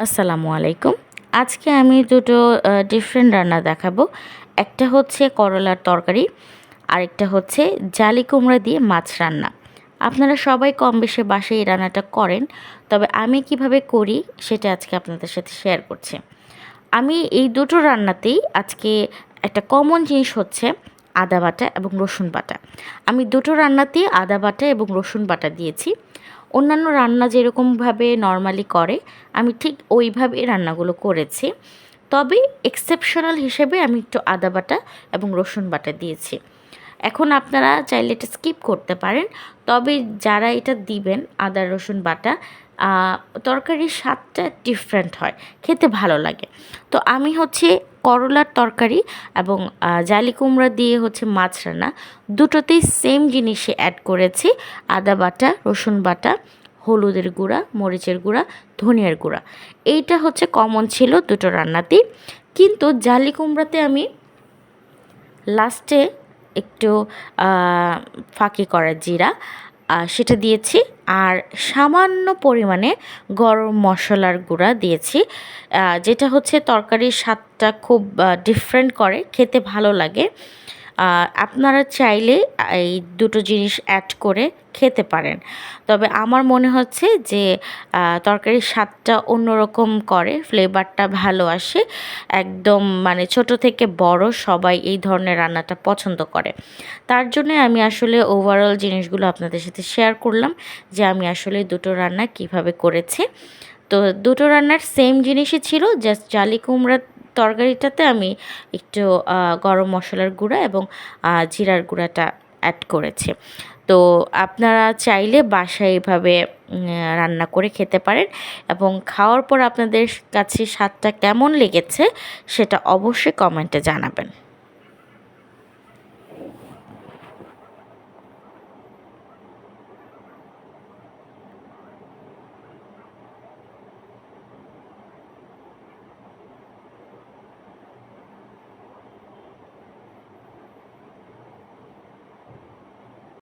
আসসালামু আলাইকুম। আজকে আমি দুটো ডিফারেন্ট রান্না দেখাবো। একটা হচ্ছে করলার তরকারি, আরেকটা হচ্ছে জালি কুমড়া দিয়ে মাছ রান্না। আপনারা সবাই কমবেশি বাসায় এই রান্নাটা করেন। তবে আমি কিভাবে করি সেটা আজকে আপনাদের সাথে শেয়ার করছি। আমি এই দুটো রান্নাতেই আজকে একটা কমন জিনিস হচ্ছে আদা বাটা এবং রসুন বাটা। আমি দুটো রান্নাতেই আদা বাটা এবং রসুন বাটা দিয়েছি। অন্যান্য রান্না যেরকমভাবে নরমালি করে আমি ঠিক ওইভাবেই রান্নাগুলো করেছি। তবে এক্সেপশনাল হিসেবে আমি একটু আদা বাটা এবং রসুন বাটা দিয়েছি। এখন আপনারা চাইলে এটা স্কিপ করতে পারেন। তবে যারা এটা দিবেন আদা রসুন বাটা, তরকারির স্বাদটা ডিফারেন্ট হয়, খেতে ভালো লাগে। তো আমি হচ্ছে করলার তরকারি এবং জালি কুমড়া দিয়ে হচ্ছে মাছ রান্না, দুটোতেই সেম জিনিসই অ্যাড করেছি। আদা বাটা, রসুন বাটা, হলুদের গুঁড়া, মরিচের গুঁড়া, ধনিয়ার গুঁড়া। এইটা হচ্ছে কমন ছিল দুটো রান্নাতেই। কিন্তু জালি কুমড়াতে আমি লাস্টে একটু ফাঁকি করা জিরা সেটা দিয়েছি, আর সামান্য পরিমাণে গরম মশলার গুঁড়া দিয়েছি, যেটা হচ্ছে তরকারির স্বাদটা খুব ডিফারেন্ট করে, খেতে ভালো লাগে। আপনারা চাইলে এই দুটো জিনিস অ্যাড করে খেতে পারেন। তবে আমার মনে হচ্ছে যে তরকারির স্বাদটা অন্যরকম করে, ফ্লেভারটা ভালো আসে। একদম মানে ছোট থেকে বড় সবাই এই ধরনের রান্নাটা পছন্দ করে। তার জন্যে আমি আসলে ওভারঅল জিনিসগুলো আপনাদের সাথে শেয়ার করলাম যে আমি আসলে দুটো রান্না কিভাবে করেছি। তো দুটো রান্নার সেম জিনিসই ছিল, জাস্ট জালি কুমড়ার তরকারিটাতে আমি একটু গরম মশলার গুঁড়া এবং জিরার গুঁড়াটা অ্যাড করেছি। তো আপনারা চাইলে বাসায় এভাবে রান্না করে খেতে পারেন এবং খাওয়ার পর আপনাদের কাছে স্বাদটা কেমন লেগেছে সেটা অবশ্যই কমেন্টে জানাবেন।